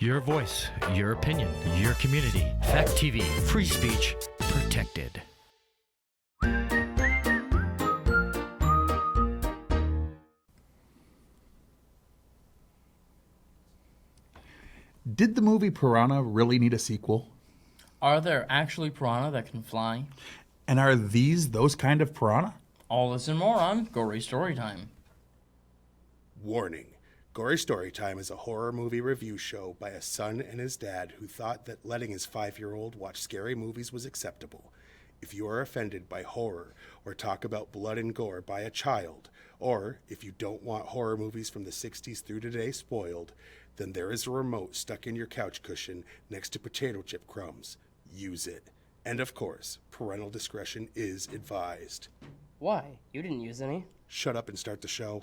Your voice, your opinion, your community. Fact TV, free speech, protected. Did the movie Piranha really need a sequel? Are there actually piranha that can fly? And are these those kind of piranha? All this and more on Gory Storytime. Warning. Gory Storytime is a horror movie review show by a son and his dad who thought that letting his 5-year-old watch scary movies was acceptable. If you are offended by horror or talk about blood and gore by a child, or if you don't want horror movies from the 60s through today spoiled, then there is a remote stuck in your couch cushion next to potato chip crumbs. Use it. And of course, parental discretion is advised. Why? You didn't use any. Shut up and start the show.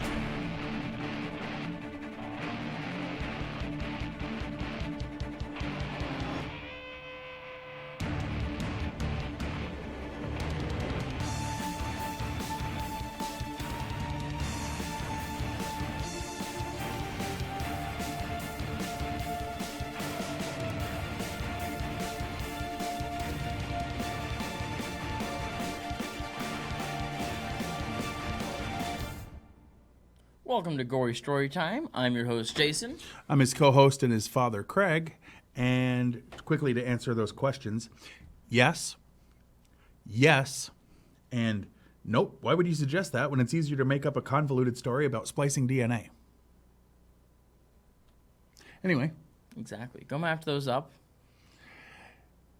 Welcome to Gory Storytime. I'm your host, Jason. I'm his co-host and his father, Craig. And quickly to answer those questions, yes, and nope. Why would you suggest that when it's easier to make up a convoluted story about splicing DNA? Anyway. Exactly. Go map those up.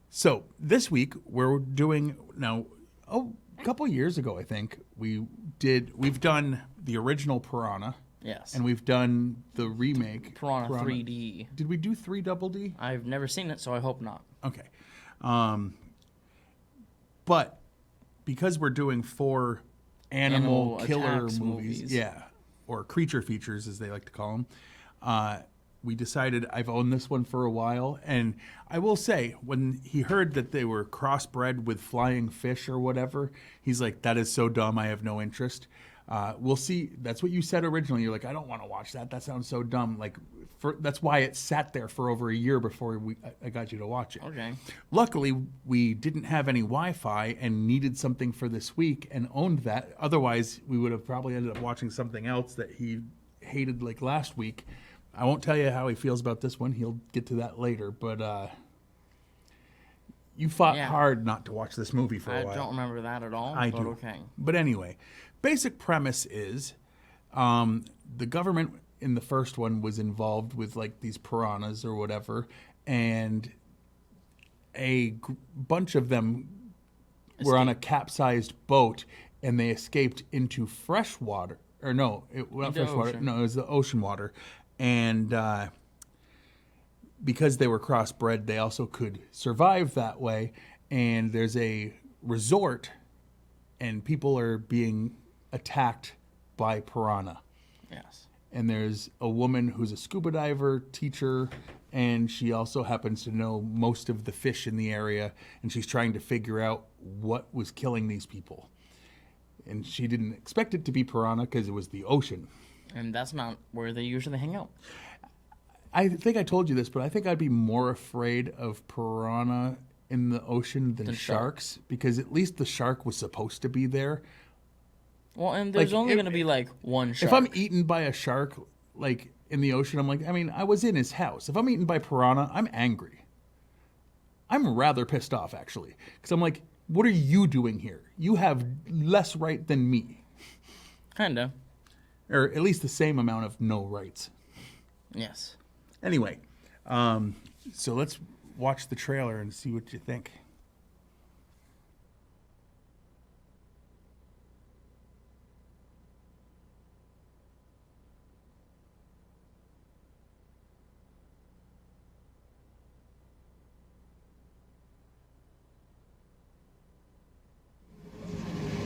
So this week we're doing a couple years ago, I think we've done the original Piranha. Yes. And we've done the remake Piranha 3D. Did we do 3 Double D? I've never seen it, so I hope not. Okay. But because we're doing 4 animal killer movies, yeah, or creature features as they like to call them, we decided I've owned this one for a while. And I will say, when he heard that they were crossbred with flying fish or whatever, he's like, that is so dumb, I have no interest. We'll see. That's what you said originally. You're like, I don't want to watch that. That sounds so dumb. That's why it sat there for over a year before I got you to watch it. Okay. Luckily, we didn't have any Wi-Fi and needed something for this week and owned that. Otherwise, we would have probably ended up watching something else that he hated like last week. I won't tell you how he feels about this one. He'll get to that later. But you fought hard not to watch this movie for a while. I don't remember that at all, I but do. okay. But anyway, basic premise is the government in the first one was involved with like these piranhas or whatever, and a bunch of them were on a capsized boat, and they escaped into fresh water. Or no, not fresh water. No, it was the ocean water. And because they were crossbred, they also could survive that way. And there's a resort, and people are being attacked by piranha. Yes. And there's a woman who's a scuba diver, teacher, and she also happens to know most of the fish in the area, and she's trying to figure out what was killing these people. And she didn't expect it to be piranha because it was the ocean. And that's not where they usually hang out. I think I told you this, but I think I'd be more afraid of piranha in the ocean than sharks, because at least the shark was supposed to be there. Well, and there's only going to be like one shark. If I'm eaten by a shark, like in the ocean, I'm like, I was in his house. If I'm eaten by piranha, I'm angry. I'm rather pissed off, actually, because I'm like, what are you doing here? You have less right than me. Kinda. Or at least the same amount of no rights. Yes. Anyway, so let's watch the trailer and see what you think.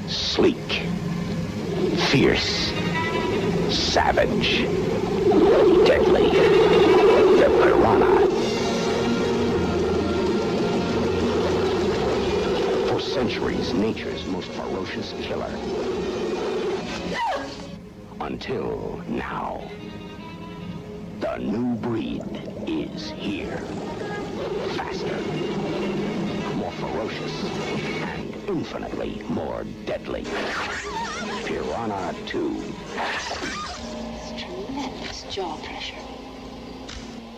Sleek, fierce, savage, deadly, the piranha. For centuries, nature's most ferocious killer. Until now. The new breed is here. Faster, more ferocious, and infinitely more deadly. Piranha 2. It's tremendous jaw pressure.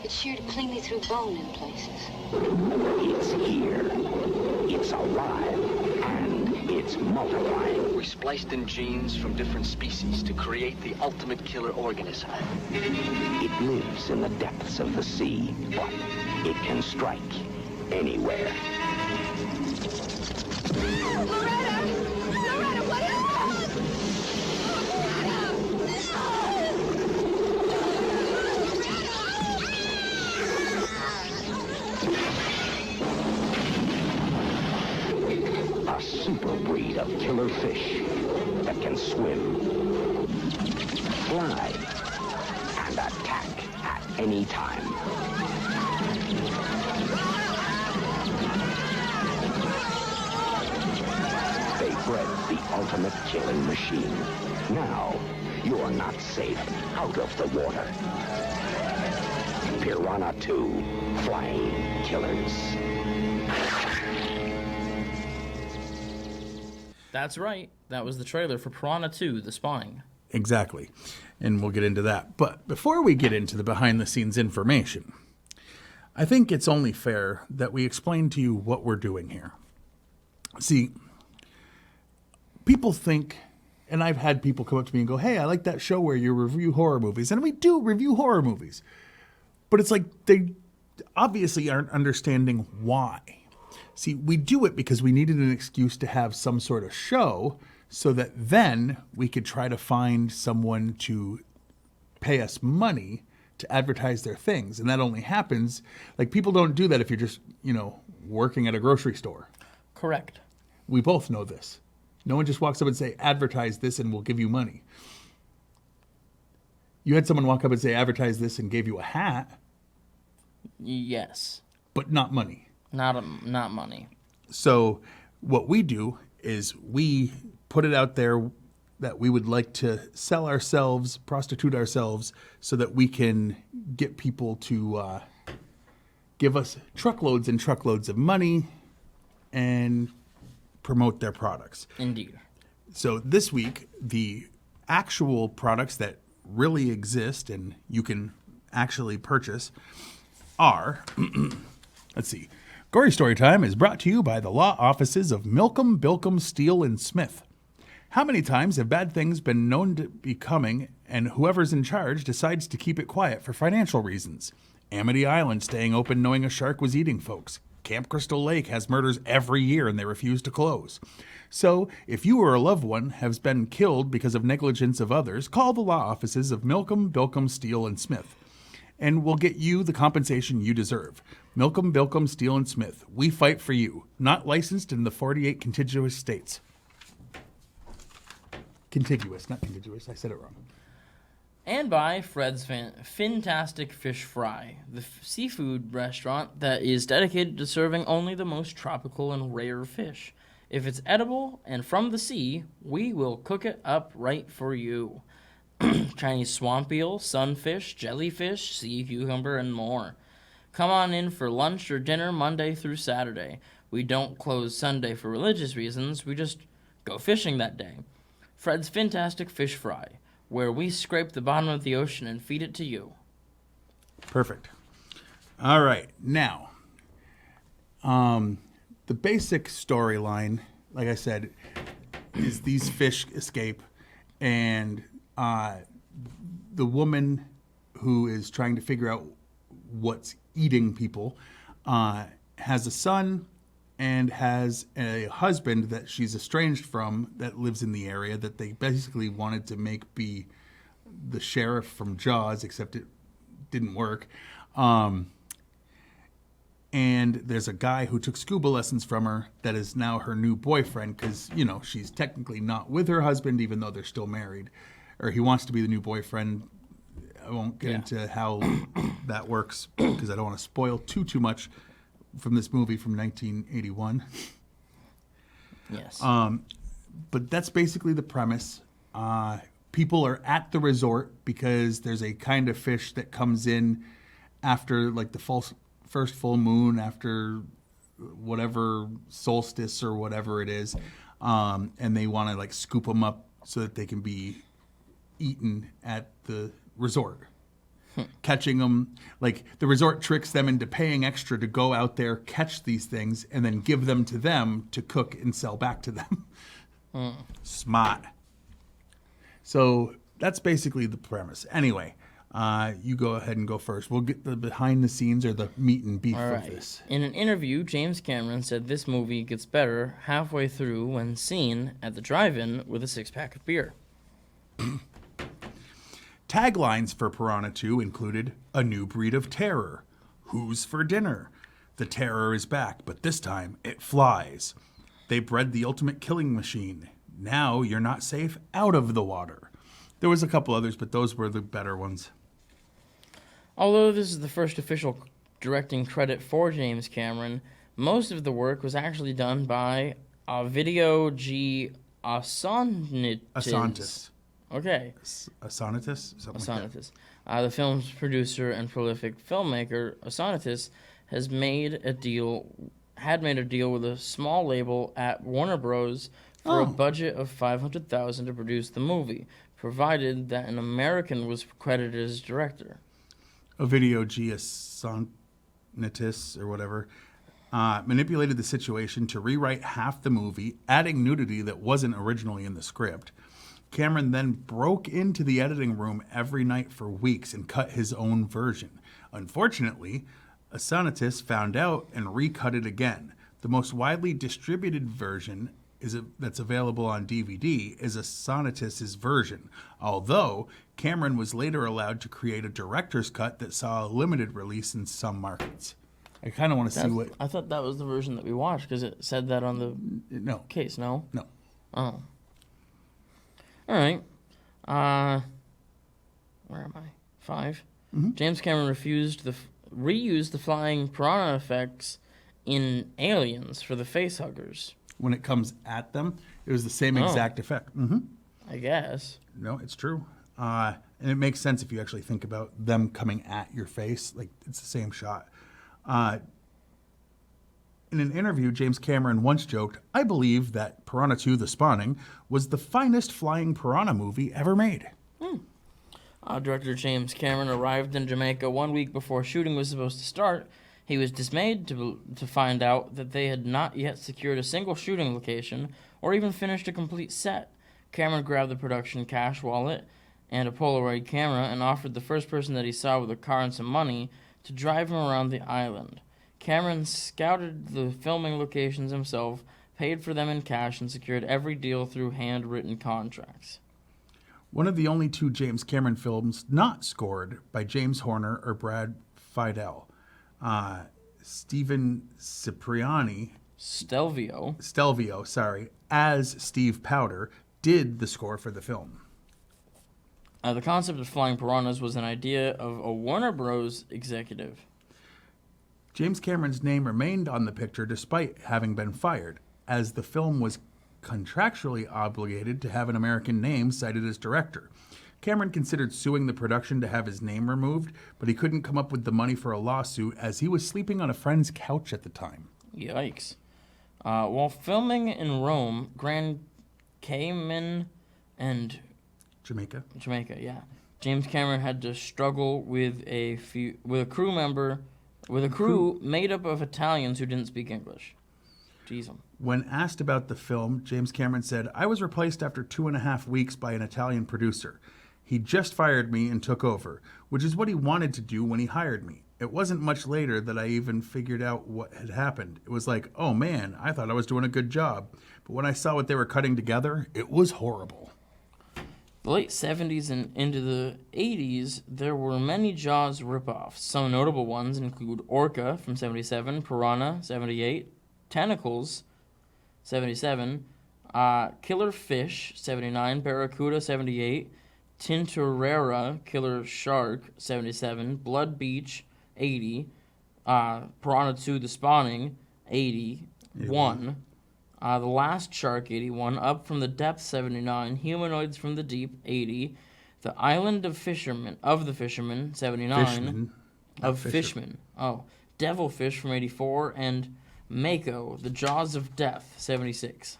It's sheared cleanly through bone in places. It's here. It's alive. And it's multiplying. We spliced in genes from different species to create the ultimate killer organism. It lives in the depths of the sea, but it can strike anywhere. Loretta! Loretta, what is that? A super breed of killer fish that can swim, fly, and attack at any time. They bred the ultimate killing machine. Now, you're not safe out of the water. Piranha 2, Flying Killers. That's right. That was the trailer for Piranha 2, The Spawning. Exactly. And we'll get into that. But before we get into the behind-the-scenes information, I think it's only fair that we explain to you what we're doing here. See, people think, and I've had people come up to me and go, hey, I like that show where you review horror movies. And we do review horror movies. But it's like they obviously aren't understanding why. See, we do it because we needed an excuse to have some sort of show so that then we could try to find someone to pay us money to advertise their things. And that only happens, like, people don't do that if you're just, working at a grocery store. Correct. We both know this. No one just walks up and say, advertise this and we'll give you money. You had someone walk up and say, advertise this and gave you a hat. Yes. But not money. Not money. So what we do is we put it out there that we would like to sell ourselves, prostitute ourselves, so that we can get people to give us truckloads and truckloads of money and promote their products. Indeed. So this week, the actual products that really exist and you can actually purchase are, let's see, Gory Storytime is brought to you by the law offices of Milcom, Bilcom, Steele, and Smith. How many times have bad things been known to be coming, and whoever's in charge decides to keep it quiet for financial reasons? Amity Island staying open knowing a shark was eating folks. Camp Crystal Lake has murders every year and they refuse to close. So, if you or a loved one has been killed because of negligence of others, call the law offices of Milcom, Bilcom, Steele, and Smith, and we'll get you the compensation you deserve. Milcom, Bilcom, Steele, and Smith. We fight for you. Not licensed in the 48 contiguous states. Contiguous, not contiguous. I said it wrong. And by Fred's Fantastic Fish Fry, the seafood restaurant that is dedicated to serving only the most tropical and rare fish. If it's edible and from the sea, we will cook it up right for you. Chinese swamp eel, sunfish, jellyfish, sea cucumber, and more. Come on in for lunch or dinner Monday through Saturday. We don't close Sunday for religious reasons. We just go fishing that day. Fred's Fantastic Fish Fry, where we scrape the bottom of the ocean and feed it to you. Perfect. All right. Now, the basic storyline, like I said, is these fish escape, and the woman who is trying to figure out what's eating people has a son and has a husband that she's estranged from that lives in the area that they basically wanted to make be the sheriff from Jaws, except it didn't work. And there's a guy who took scuba lessons from her that is now her new boyfriend because, she's technically not with her husband even though they're still married. Or he wants to be the new boyfriend. I won't get into how that works because I don't want to spoil too much from this movie from 1981. Yes. But that's basically the premise. people are at the resort because there's a kind of fish that comes in after like the first full moon, after whatever solstice or whatever it is, and they want to like scoop them up so that they can be eaten at the resort. Catching them, like the resort tricks them into paying extra to go out there, catch these things, and then give them to them to cook and sell back to them. Smart. So that's basically the premise. Anyway, you go ahead and go first. We'll get the behind the scenes or the meat and beef of this. In an interview, James Cameron said this movie gets better halfway through when seen at the drive-in with a 6-pack of beer. Taglines for Piranha 2 included "A New Breed of Terror," "Who's for Dinner?" "The Terror is Back, but this time it flies." "They bred the ultimate killing machine. Now you're not safe out of the water." There was a couple others, but those were the better ones. Although this is the first official directing credit for James Cameron, most of the work was actually done by Video G. Asantis. Okay. Asanitis? Asanitis. The film's producer and prolific filmmaker, Asanitis, had made a deal with a small label at Warner Bros. For a budget of $500,000 to produce the movie, provided that an American was credited as director. Video G. Asanitis, or whatever, manipulated the situation to rewrite half the movie, adding nudity that wasn't originally in the script. Cameron then broke into the editing room every night for weeks and cut his own version. Unfortunately, Asanitis found out and recut it again. The most widely distributed version that's available on DVD is Asanitis' version, although Cameron was later allowed to create a director's cut that saw a limited release in some markets. I kind of want to see what... I thought that was the version that we watched because it said that on the case, no? No. Oh. All right. Where am I? 5. Mm-hmm. James Cameron reused the flying piranha effects in Aliens for the facehuggers. When it comes at them, it was the same exact effect. Mm-hmm. I guess. No, it's true. And it makes sense if you actually think about them coming at your face. Like, it's the same shot. In an interview, James Cameron once joked, "I believe that Piranha 2: The Spawning was the finest flying piranha movie ever made." Director James Cameron arrived in Jamaica 1 week before shooting was supposed to start. He was dismayed to find out that they had not yet secured a single shooting location or even finished a complete set. Cameron grabbed the production cash wallet and a Polaroid camera and offered the first person that he saw with a car and some money to drive him around the island. Cameron scouted the filming locations himself, paid for them in cash, and secured every deal through handwritten contracts. One of the only 2 James Cameron films not scored by James Horner or Brad Fiedel. Stephen Stelvio, as Steve Powder, did the score for the film. The concept of flying piranhas was an idea of a Warner Bros. Executive. James Cameron's name remained on the picture despite having been fired, as the film was contractually obligated to have an American name cited as director. Cameron considered suing the production to have his name removed, but he couldn't come up with the money for a lawsuit as he was sleeping on a friend's couch at the time. Yikes. While filming in Rome, Grand Cayman, and Jamaica, yeah. James Cameron had to struggle with a crew made up of Italians who didn't speak English. Jeez. When asked about the film, James Cameron said, "I was replaced after 2.5 weeks by an Italian producer. He just fired me and took over, which is what he wanted to do when he hired me. It wasn't much later that I even figured out what had happened. It was like, oh man, I thought I was doing a good job. But when I saw what they were cutting together, it was horrible." The late 70s and into the 80s, there were many Jaws ripoffs. Some notable ones include Orca from 77, Piranha 78, Tentacles 77, Killer Fish 79, Barracuda 78, Tintorera, Killer Shark 77, Blood Beach 80, Piranha 2: The Spawning 81, The Last Shark, 81. Up from the Depths, 79. Humanoids from the Deep, 80. The Island of Fishermen, 79. Fishman. Of Fishmen. Oh. Devilfish from 84. And Mako, The Jaws of Death, 76.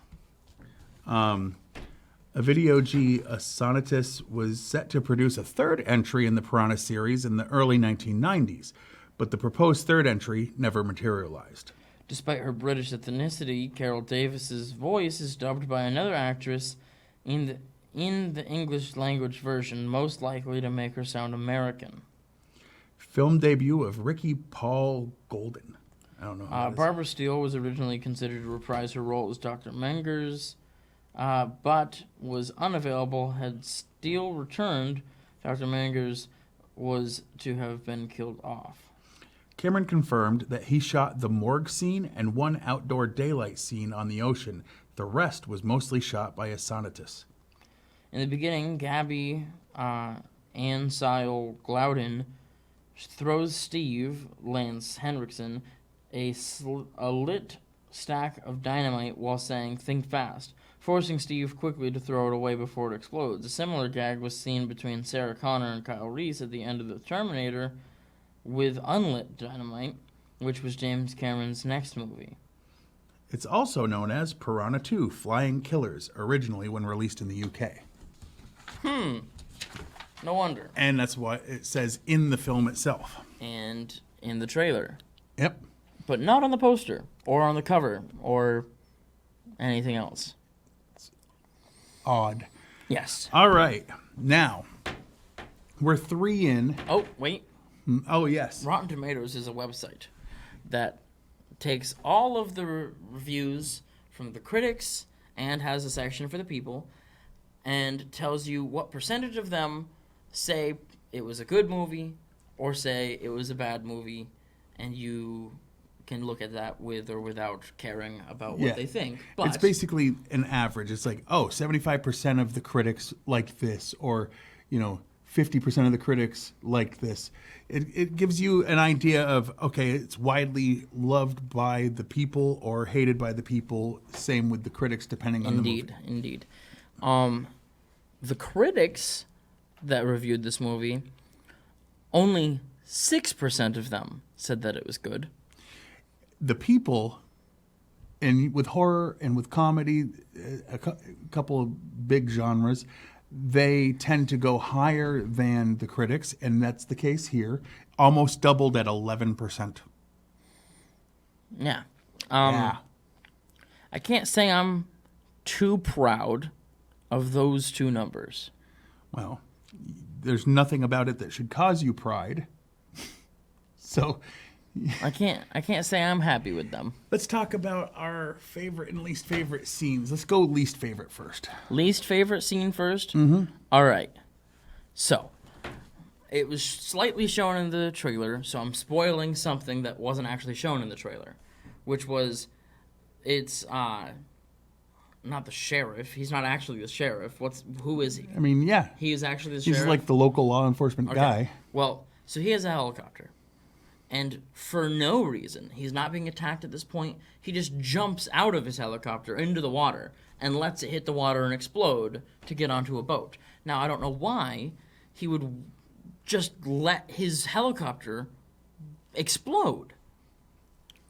Video G. Sonatus was set to produce a third entry in the Piranha series in the early 1990s, but the proposed third entry never materialized. Despite her British ethnicity, Carol Davis's voice is dubbed by another actress in the English language version, most likely to make her sound American. Film debut of Ricky Paul Golden. I don't know. Barbara Steele was originally considered to reprise her role as Dr. Mengers, but was unavailable. Had Steele returned, Dr. Mengers was to have been killed off. Cameron confirmed that he shot the morgue scene and one outdoor daylight scene on the ocean. The rest was mostly shot by Sonatus. In the beginning, Gabby Ansile Glouden throws Steve, Lance Henriksen, a lit stack of dynamite while saying, "Think fast," forcing Steve quickly to throw it away before it explodes. A similar gag was seen between Sarah Connor and Kyle Reese at the end of The Terminator with unlit dynamite, which was James Cameron's next movie. It's also known as Piranha 2 Flying Killers, originally when released in the UK. No wonder. And that's what it says in the film itself. And in the trailer. Yep. But not on the poster, or on the cover, or anything else. Odd. Yes. All right. Now, we're 3 in. Oh, wait. Oh, yes. Rotten Tomatoes is a website that takes all of the reviews from the critics and has a section for the people and tells you what percentage of them say it was a good movie or say it was a bad movie, and you can look at that with or without caring about what they think. But it's basically an average. It's like, 75% of the critics like this, or, 50% of the critics like this. It gives you an idea of, okay, it's widely loved by the people or hated by the people. Same with the critics, depending on the movie. Indeed. The critics that reviewed this movie, only 6% of them said that it was good. The people, and with horror and with comedy, a couple of big genres, they tend to go higher than the critics, and that's the case here. Almost doubled at 11%. Yeah. Yeah. I can't say I'm too proud of those two numbers. Well, there's nothing about it that should cause you pride. So I can't say I'm happy with them. let's talk about our favorite and least favorite scenes. Let's go least favorite first. Least favorite scene first? Mm-hmm. All right. So, it was slightly shown in the trailer, so I'm spoiling something that wasn't actually shown in the trailer, which was, it's not the sheriff. He's not actually the sheriff. Who is he? I mean, yeah. He is actually the sheriff. He's like the local law enforcement guy. Well, so he has a helicopter. And for no reason, he's not being attacked at this point. He just jumps out of his helicopter into the water and lets it hit the water and explode to get onto a boat. Now, I don't know why he would just let his helicopter explode.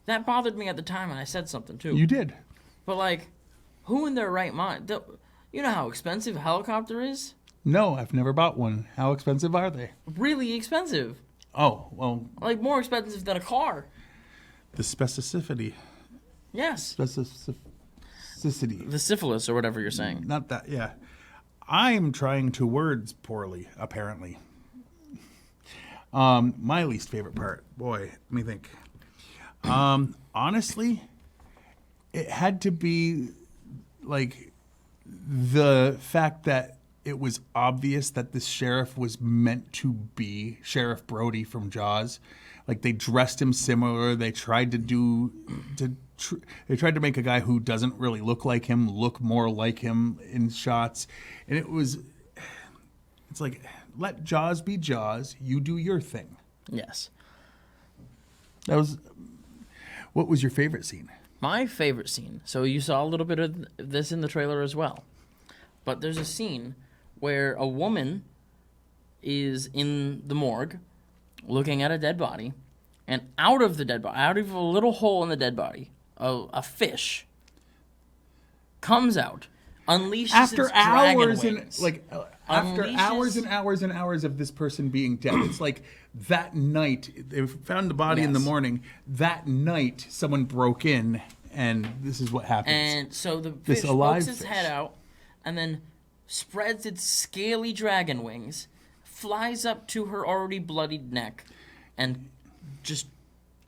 That bothered me at the time, and I said something too. You did. But, who in their right mind? You know how expensive a helicopter is? No, I've never bought one. How expensive are they? Really expensive. Oh, well. More expensive than a car. The specificity. Yes. Specificity. The syphilis or whatever you're saying. Not that, yeah. I'm trying to words poorly, apparently. My least favorite part. Boy, let me think. Honestly, it had to be, the fact that it was obvious that this sheriff was meant to be Sheriff Brody from Jaws. They dressed him similar. They tried they tried to make a guy who doesn't really look like him look more like him in shots. And it's like, let Jaws be Jaws. You do your thing. Yes. What was your favorite scene? My favorite scene. So you saw a little bit of this in the trailer as well. But there's a scene where a woman is in the morgue looking at a dead body, and out of the dead body, out of a little hole in the dead body, a fish comes out, unleashes After its dragon wings. After hours and hours and hours of this person being dead, it's like that night they found the body in the morning. That night, someone broke in, and this is what happens. And so the fish pokes its head out, and then spreads its scaly dragon wings, flies up to her already bloodied neck, and just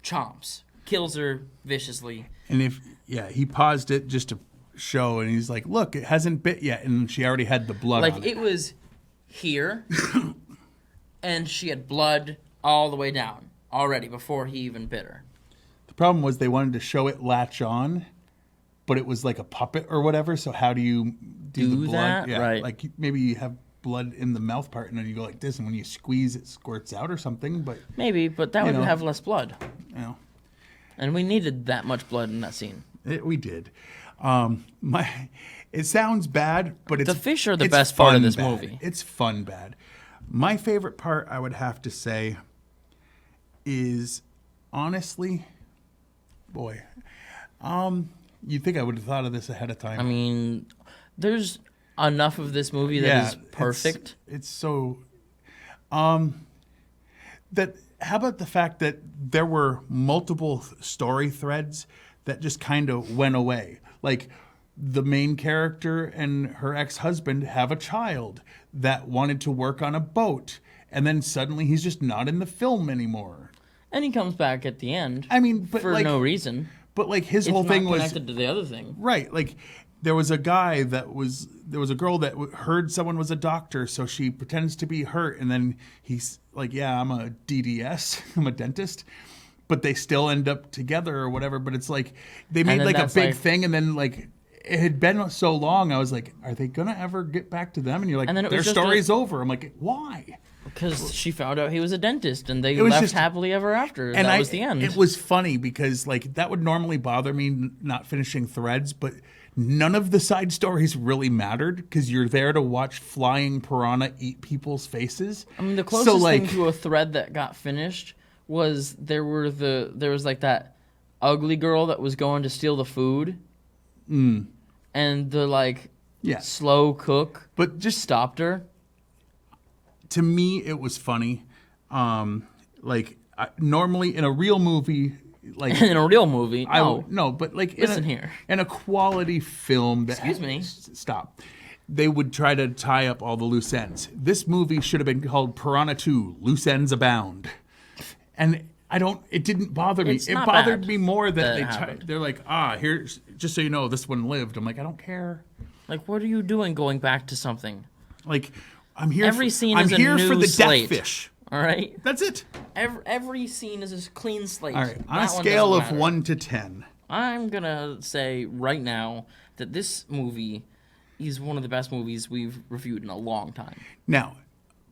chomps, kills her viciously. And he paused it just to show, and he's like, "Look, it hasn't bit yet," and she already had the blood. Like on it was here, and she had blood all the way down already before he even bit her. The problem was they wanted to show it latch on, but it was like a puppet or whatever. So how do you do the blood? That? Yeah, right. Like maybe you have blood in the mouth part, and then you go like this, and when you squeeze, it squirts out or something. But maybe, but that would have less blood. And we needed that much blood in that scene. We did. It sounds bad, but the fish are the best part of this movie. It's fun bad. My favorite part, I would have to say, is honestly, boy, you'd think I would have thought of this ahead of time. I mean, there's enough of this movie that is perfect. It's so that. How about the fact that there were multiple story threads that just kind of went away? Like the main character and her ex-husband have a child that wanted to work on a boat, and then suddenly he's just not in the film anymore. And he comes back at the end. I mean, but for no reason. But like his whole thing was connected to the other thing, right? Like there was a girl that heard someone was a doctor, so she pretends to be hurt, and then he's like, "Yeah, I'm a DDS, I'm a dentist," but they still end up together or whatever. But it's like they made like a big thing, and then like it had been so long, I was like, "Are they gonna ever get back to them?" And you're like, "Their story's over." I'm like, "Why?" Because she found out he was a dentist, and they left happily ever after. And that was the end. It was funny because like that would normally bother me not finishing threads, but none of the side stories really mattered because you're there to watch flying piranha eat people's faces. I mean, the closest thing to a thread that got finished was there was like that ugly girl that was going to steal the food, and the slow cook but just stopped her. To me, it was funny. Normally in a real movie. Like in a real movie, no, but like here in a quality film. Excuse me. Stop. They would try to tie up all the loose ends. This movie should have been called Piranha 2: Loose Ends Abound. And it didn't bother me. It bothered me more that they're like, here's just so you know, this one lived. I'm like, I don't care. Like, what are you doing going back to something? Like, I'm here. Every scene is a new for the slate. death fish. All right, that's it. Every scene is a clean slate. All right, on a scale of 1 to 10, I'm gonna say right now that this movie is one of the best movies we've reviewed in a long time. Now,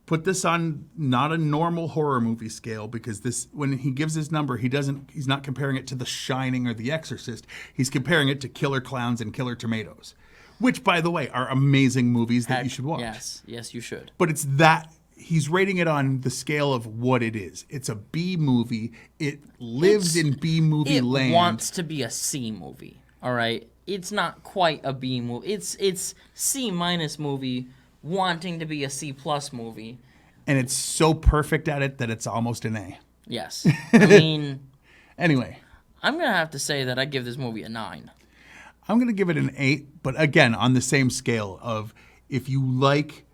put this on not a normal horror movie scale because this, when he gives his number, he's not comparing it to The Shining or The Exorcist. He's comparing it to Killer Clowns and Killer Tomatoes, which, by the way, are amazing movies that you should watch. Yes, you should. But it's that. He's rating it on the scale of what it is. It's a B movie. It lives in B movie land. It wants to be a C movie. All right, it's not quite a B movie. It's C- movie wanting to be a C+ movie. And it's so perfect at it that it's almost an A. Yes, I mean. Anyway, I'm gonna have to say that I give this movie a 9. I'm gonna give it an 8, but again on the same scale of if you like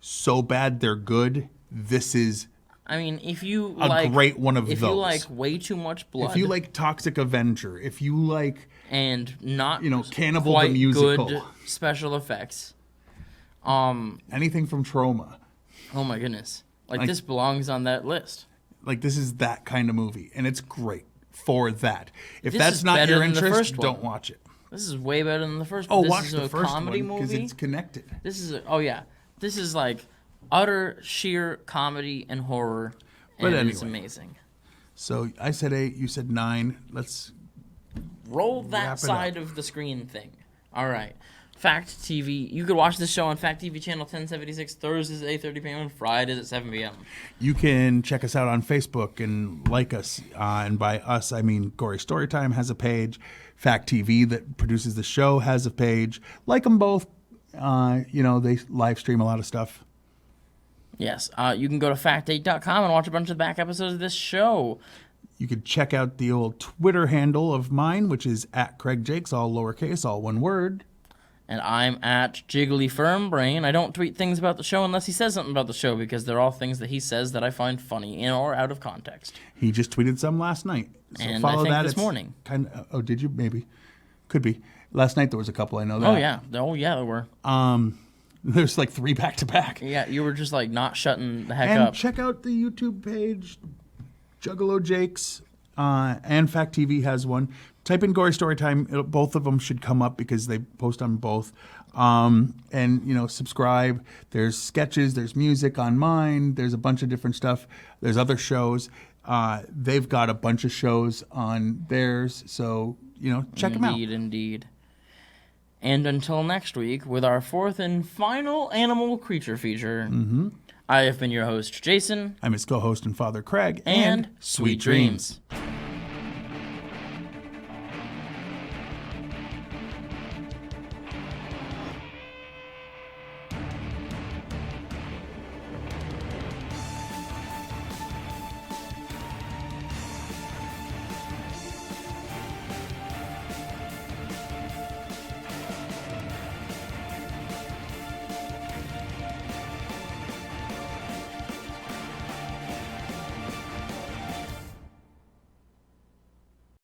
So Bad They're Good, this is I mean, if you a great one of those. If you like way too much blood. If you like Toxic Avenger, if you like and not Cannibal quite the Musical, good special effects. Anything from Trauma. Oh my goodness. Like this belongs on that list. Like this is that kind of movie and it's great for that. If that's not your interest, don't watch it. This is way better than the first one. Oh, watch the first comedy one because movie. it's connected. This is This is like utter sheer comedy and horror, and it's amazing. So I said 8, you said 9. Let's roll Wrap that it side up. of the screen thing. All right. Fact TV. You could watch this show on Fact TV channel 1076 Thursdays at 8:30 p.m. and Fridays at 7 p.m. You can check us out on Facebook and like us. And by us, I mean Gory Storytime has a page. Fact TV that produces the show has a page. Like them both. They live stream a lot of stuff. Yes. You can go to fact8.com and watch a bunch of back episodes of this show. You could check out the old Twitter handle of mine, which is at Craig Jakes, all lowercase, all one word. And I'm at Jiggly Firm Brain. I don't tweet things about the show unless he says something about the show because they're all things that he says that I find funny in or out of context. He just tweeted some last night. So And follow I think that. this It's morning. Oh, did you? Maybe. Could be. Last night there was a couple, I know that. Oh, yeah, there were. There's like 3 back-to-back. Yeah, you were just like not shutting the heck And up. check out the YouTube page, Juggalo Jakes, and Fact TV has one. Type in Gory Storytime. Both of them should come up because they post on both. And subscribe. There's sketches. There's music on mine. There's a bunch of different stuff. There's other shows. They've got a bunch of shows on theirs. So, check them out. Indeed. And until next week, with our 4th and final animal creature feature, I have been your host, Jason. I'm his co-host and father, Craig. And sweet dreams.